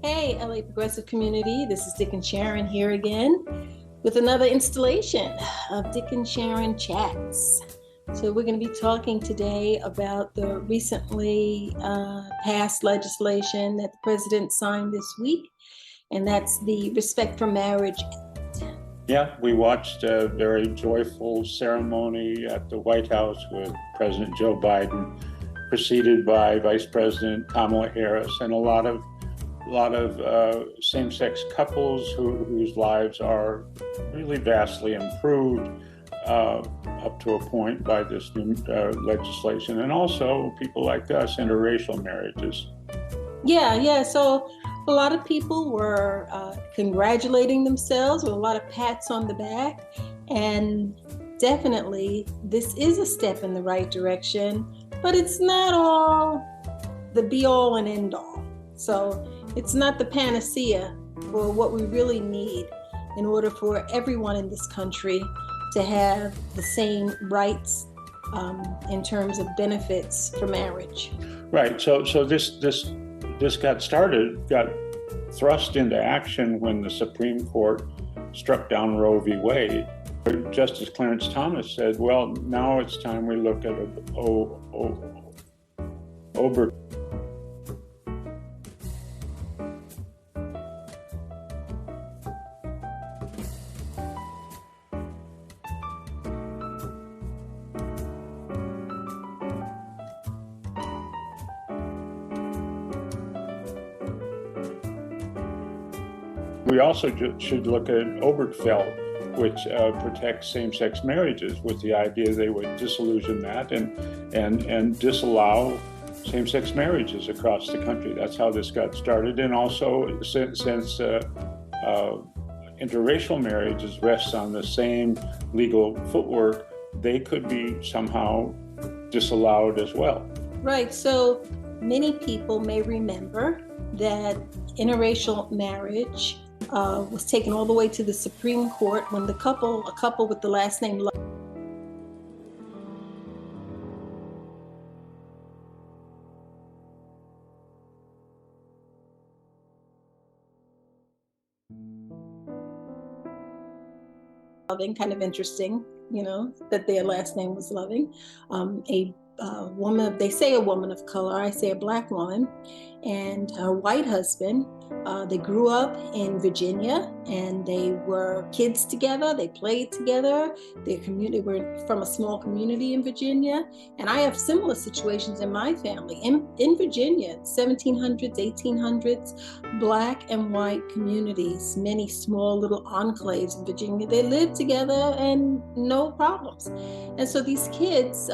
Hey, LA Progressive Community, this is Dick and Sharon here again with another installation of Dick and Sharon Chats. So, we're going to be talking today about the recently passed legislation that the president signed this week, and that's the Respect for Marriage Act. Yeah, we watched a very joyful ceremony at the White House with President Joe Biden, preceded by Vice President Kamala Harris, and a lot of same-sex couples whose lives are really vastly improved up to a point by this new legislation, and also people like us, interracial marriages. Yeah. So a lot of people were congratulating themselves with a lot of pats on the back, and definitely this is a step in the right direction, but it's not all the be-all and end-all. So it's not the panacea for what we really need in order for everyone in this country to have the same rights in terms of benefits for marriage. Right. So this got thrust into action when the Supreme Court struck down Roe v. Wade. Justice Clarence Thomas said, well, now it's time we look at Obergefell. We also should look at Obergefell, which protects same-sex marriages, with the idea they would disillusion that and disallow same-sex marriages across the country. That's how this got started. And also, since interracial marriages rests on the same legal footwork, they could be somehow disallowed as well. Right. So many people may remember that interracial marriage was taken all the way to the Supreme Court when a couple with the last name Loving, kind of interesting, that their last name was Loving. A woman, they say a woman of color, I say a Black woman, and her white husband. They grew up in Virginia, and they were kids together. They played together. They were from a small community in Virginia, and I have similar situations in my family. In Virginia, 1700s, 1800s, Black and white communities, many small little enclaves in Virginia. They lived together and no problems. And so these kids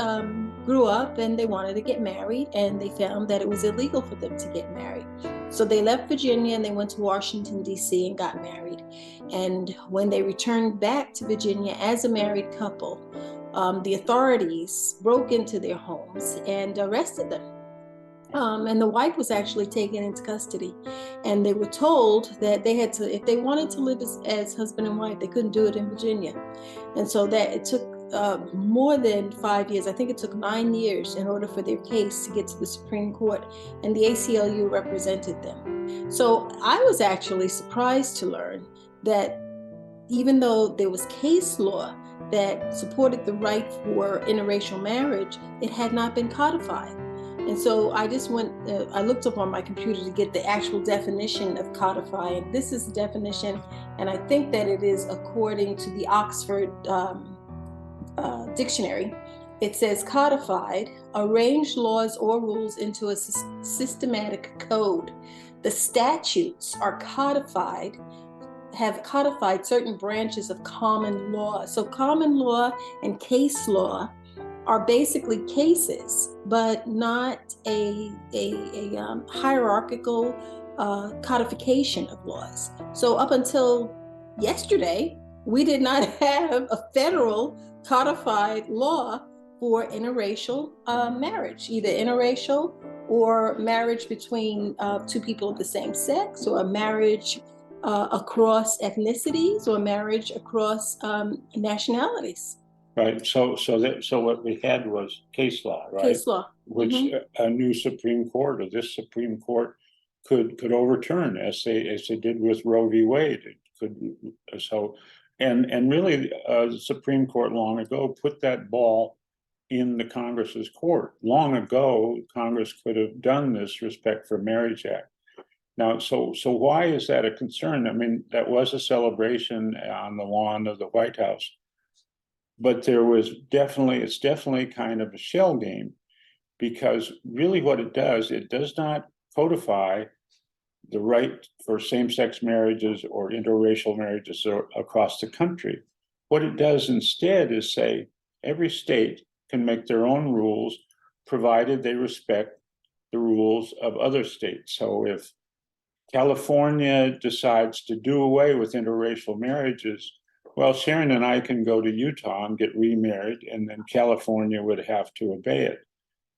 grew up and they wanted to get married, and they found that it was illegal for them to get married. So they left Virginia and they went to Washington, D.C. and got married. And when they returned back to Virginia as a married couple, the authorities broke into their homes and arrested them. And the wife was actually taken into custody. And they were told that they had to, if they wanted to live as husband and wife, they couldn't do it in Virginia. And so that it took more than 5 years. I think it took 9 years in order for their case to get to the Supreme Court, and the ACLU represented them. So I was actually surprised to learn that even though there was case law that supported the right for interracial marriage, it had not been codified. And so I just I looked up on my computer to get the actual definition of codifying. This is the definition, and I think that it is according to the Oxford dictionary. It says codified, arrange laws or rules into a systematic code. The statutes are codified, have codified certain branches of common law. So common law and case law are basically cases, but not a hierarchical codification of laws. So up until yesterday, we did not have a federal codified law for interracial marriage, either interracial or marriage between two people of the same sex, or a marriage across ethnicities, or marriage across nationalities. Right. So what we had was case law, right? Case law. Which a new Supreme Court, or this Supreme Court, could overturn, as they did with Roe v. Wade. It could so, and really, the Supreme Court long ago put that ball in the Congress's court. Long ago, Congress could have done this Respect for Marriage Act. Now, so why is that a concern? I mean, that was a celebration on the lawn of the White House, but it's definitely kind of a shell game, because really what it does not codify the right for same-sex marriages or interracial marriages across the country. What it does instead is say every state can make their own rules, provided they respect the rules of other states. So if California decides to do away with interracial marriages, well, Sharon and I can go to Utah and get remarried, and then California would have to obey it.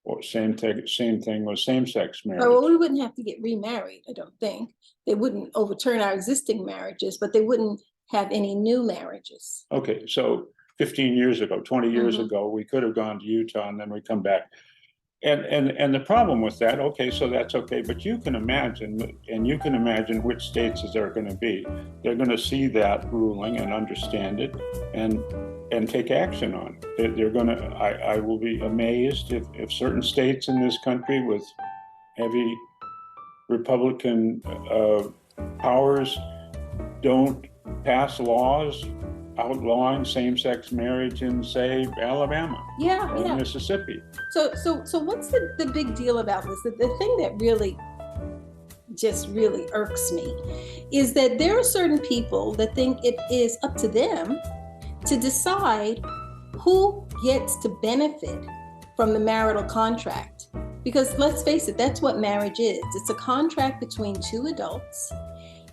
Or same thing with same-sex marriage. Well, we wouldn't have to get remarried, I don't think. They wouldn't overturn our existing marriages, but they wouldn't have any new marriages. Okay, so 15 years ago, 20 years ago, we could have gone to Utah and then we come back. And the problem with that, okay, so that's okay, but you can imagine which states they're going to be. They're going to see that ruling and understand it and take action on it. They're going to, I will be amazed if certain states in this country with heavy Republican powers don't pass laws outlawing same-sex marriage in, say, Alabama or Mississippi. So what's the big deal about this? The thing that really irks me is that there are certain people that think it is up to them to decide who gets to benefit from the marital contract. Because let's face it, that's what marriage is. It's a contract between two adults,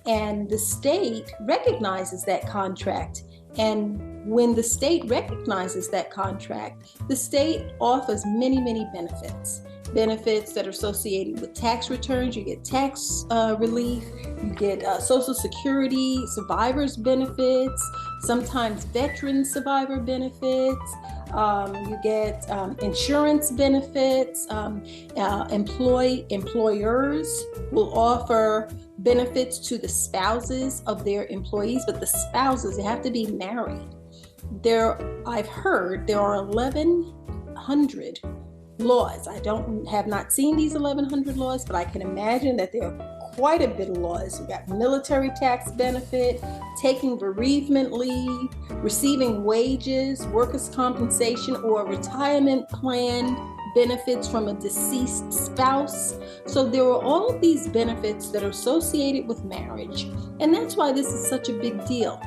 and the state recognizes that contract. And when the state recognizes that contract, the state offers many, many benefits. Benefits that are associated with tax returns. You get tax relief, you get Social Security, survivors benefits, sometimes veteran survivor benefits, you get insurance benefits. Employers will offer benefits to the spouses of their employees, but the spouses, they have to be married. I've heard there are 1,100 laws. I have not seen these 1,100 laws, but I can imagine that there are quite a bit of laws. You got military tax benefit, taking bereavement leave, receiving wages, workers' compensation, or retirement plan benefits from a deceased spouse. So there are all of these benefits that are associated with marriage. And that's why this is such a big deal.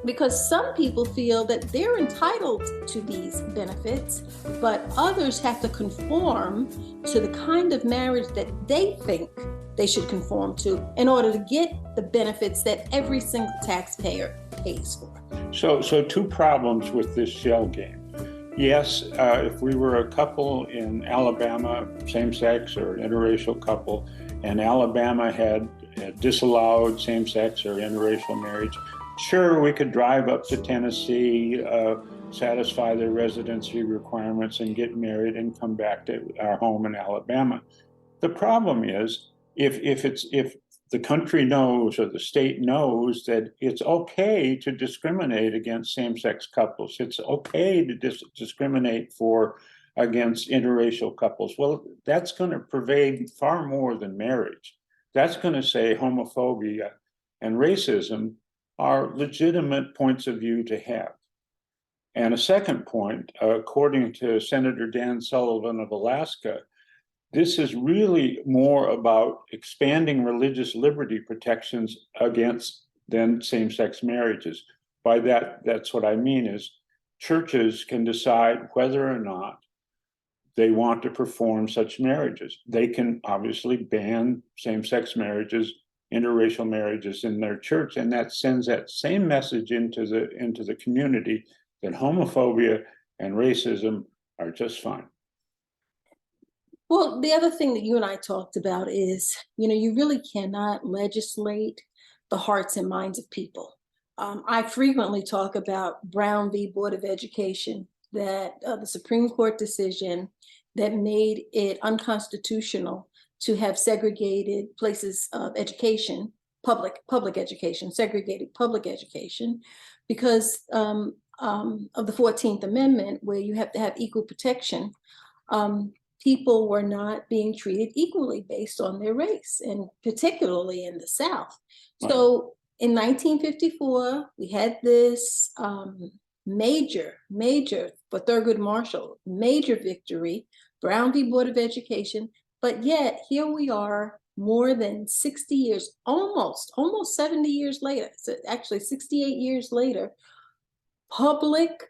Because some people feel that they're entitled to these benefits, but others have to conform to the kind of marriage that they think they should conform to in order to get the benefits that every single taxpayer pays for. So two problems with this shell game. Yes, if we were a couple in Alabama, same-sex or interracial couple, and Alabama had disallowed same-sex or interracial marriage, sure, we could drive up to Tennessee, satisfy their residency requirements and get married and come back to our home in Alabama. The problem is if the country knows or the state knows that it's okay to discriminate against same-sex couples, it's okay to discriminate against interracial couples, well, that's going to pervade far more than marriage. That's going to say homophobia and racism are legitimate points of view to have. And a second point, according to Senator Dan Sullivan of Alaska, this is really more about expanding religious liberty protections than same-sex marriages. By that, that's what I mean is churches can decide whether or not they want to perform such marriages. They can obviously ban same-sex marriages, interracial marriages in their church, and that sends that same message into the community that homophobia and racism are just fine. Well, the other thing that you and I talked about is, you really cannot legislate the hearts and minds of people. I frequently talk about Brown v. Board of Education, that the Supreme Court decision that made it unconstitutional to have segregated places of education, public education, segregated public education, because of the 14th Amendment, where you have to have equal protection. People were not being treated equally based on their race, and particularly in the South. Right. So in 1954, we had this major, for Thurgood Marshall, major victory, Brown v. Board of Education. But yet here we are more than 60 years, almost 70 years later, so actually 68 years later, public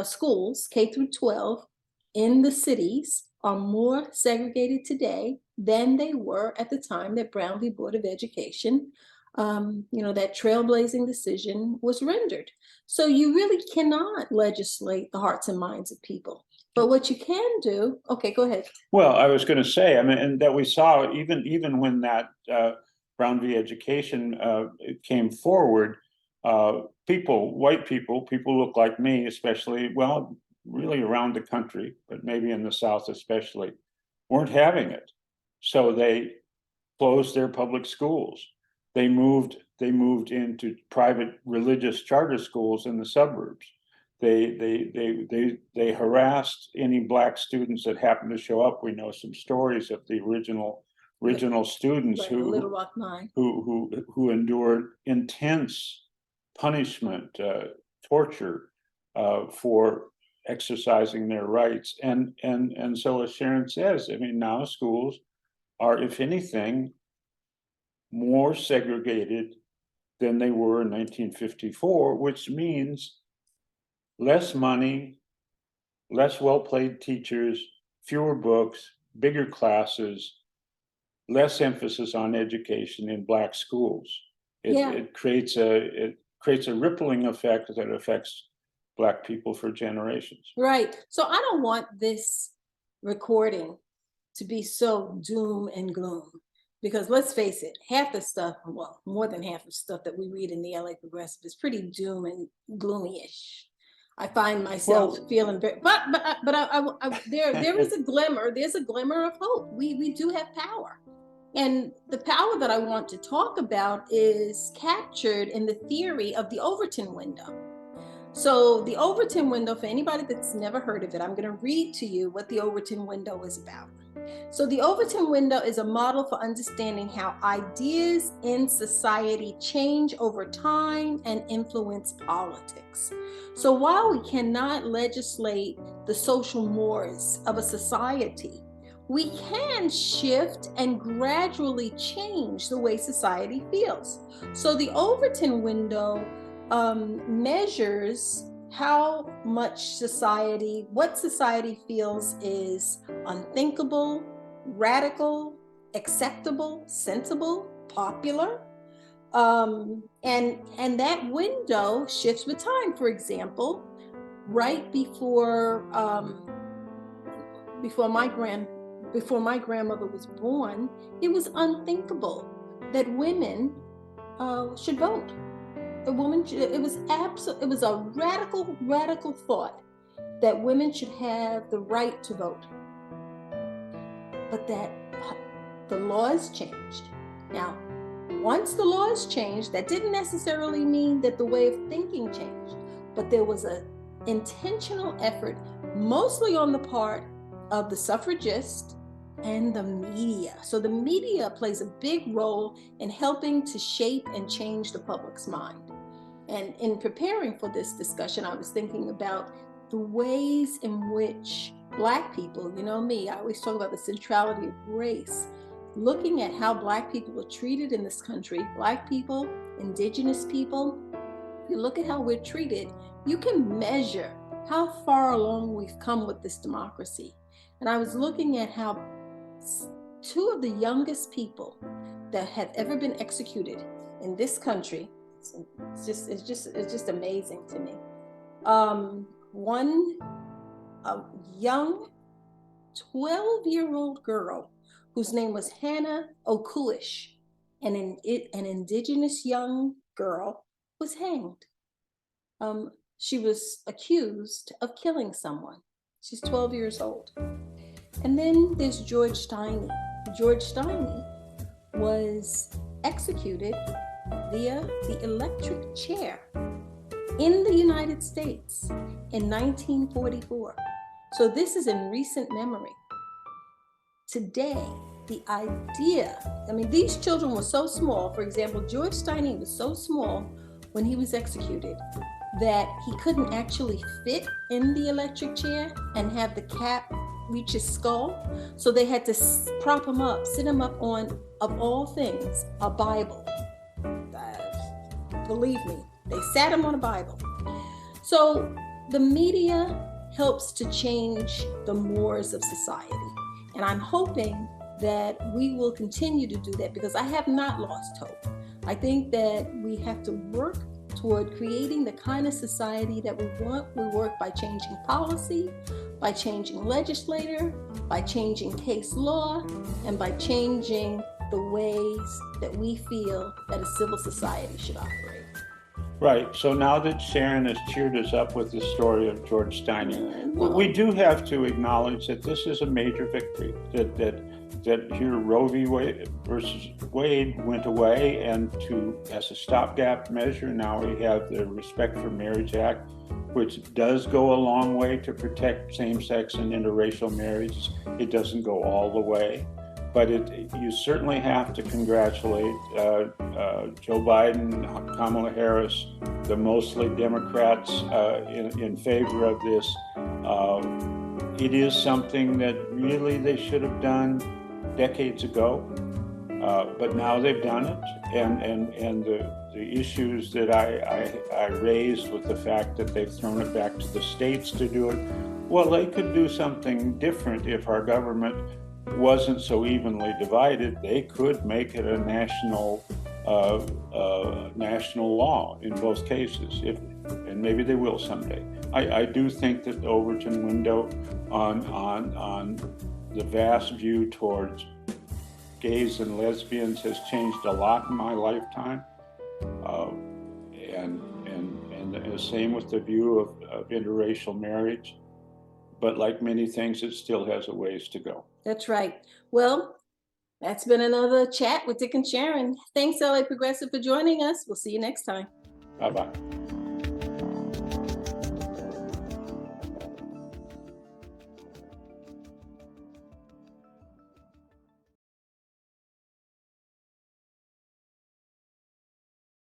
schools, K through 12, in the cities are more segregated today than they were at the time that Brown v. Board of Education, that trailblazing decision was rendered. So you really cannot legislate the hearts and minds of people. But what you can do, okay, go ahead. Well, I was going to say, I mean, and that we saw even when that Brown v. Education came forward, white people who look like me, especially, well, really around the country, but maybe in the South especially, weren't having it. So they closed their public schools. They moved into private religious charter schools in the suburbs. They harassed any Black students that happened to show up. We know some stories of the original students, Right, who Little Rock Nine, who endured intense punishment, torture, for exercising their rights. And so, as Sharon says, I mean, now schools are, if anything, more segregated than they were in 1954, which means less money, less well-paid teachers, fewer books, bigger classes, less emphasis on education in Black schools. It creates a rippling effect that affects Black people for generations. Right. So I don't want this recording to be so doom and gloom, because let's face it, half the stuff, well, more than half of stuff that we read in the LA Progressive is pretty doom and gloomy-ish. I find myself feeling very, but there is a glimmer. There's a glimmer of hope. We do have power, and the power that I want to talk about is captured in the theory of the Overton window. So the Overton window, for anybody that's never heard of it, I'm going to read to you what the Overton window is about. So the Overton window is a model for understanding how ideas in society change over time and influence politics. So while we cannot legislate the social mores of a society, we can shift and gradually change the way society feels. So the Overton window measures how much what society feels is unthinkable, radical, acceptable, sensible, popular. And that window shifts with time. For example, right before my grandmother was born, it was unthinkable that women should vote. It was a radical thought that women should have the right to vote. But that the laws changed. Now, once the laws changed, that didn't necessarily mean that the way of thinking changed, but there was an intentional effort, mostly on the part of the suffragists and the media. So the media plays a big role in helping to shape and change the public's mind. And in preparing for this discussion, I was thinking about the ways in which Black people, you know me, I always talk about the centrality of race, looking at how Black people are treated in this country, Black people, Indigenous people. If you look at how we're treated, you can measure how far along we've come with this democracy. And I was looking at how two of the youngest people that have ever been executed in this country, it's just amazing to me. One, a young 12-year-old girl whose name was Hannah Okuish, and an Indigenous young girl, was hanged. She was accused of killing someone. She's 12 years old. And then there's George Steiny. George Steiny was executed via the electric chair in the United States in 1944. So this is in recent memory. Today, the idea, these children were so small. For example, George Steiny was so small when he was executed that he couldn't actually fit in the electric chair and have the cap reach his skull. So they had to prop him up, sit him up on, of all things, a Bible. Believe me, they sat him on a Bible. So the media helps to change the mores of society. And I'm hoping that we will continue to do that, because I have not lost hope. I think that we have to work toward creating the kind of society that we want. We work by changing policy, by changing legislator, by changing case law, and by changing the ways that we feel that a civil society should operate. Right. So now that Sharon has cheered us up with the story of George Steiny, we do have to acknowledge that this is a major victory. That here Roe v. Wade versus Wade went away, and as a stopgap measure, now we have the Respect for Marriage Act, which does go a long way to protect same-sex and interracial marriages. It doesn't go all the way, but you certainly have to congratulate Joe Biden, Kamala Harris, the mostly Democrats in favor of this. It is something that really they should have done decades ago, but now they've done it, and the issues that I raised with the fact that they've thrown it back to the states to do it, well, they could do something different if our government wasn't so evenly divided. They could make it a national law in both cases, and maybe they will someday. I do think that the Overton window on the vast view towards gays and lesbians has changed a lot in my lifetime, and the same with the view of interracial marriage. But like many things, it still has a ways to go. That's right. Well, that's been another chat with Dick and Sharon. Thanks, LA Progressive, for joining us. We'll see you next time. Bye-bye.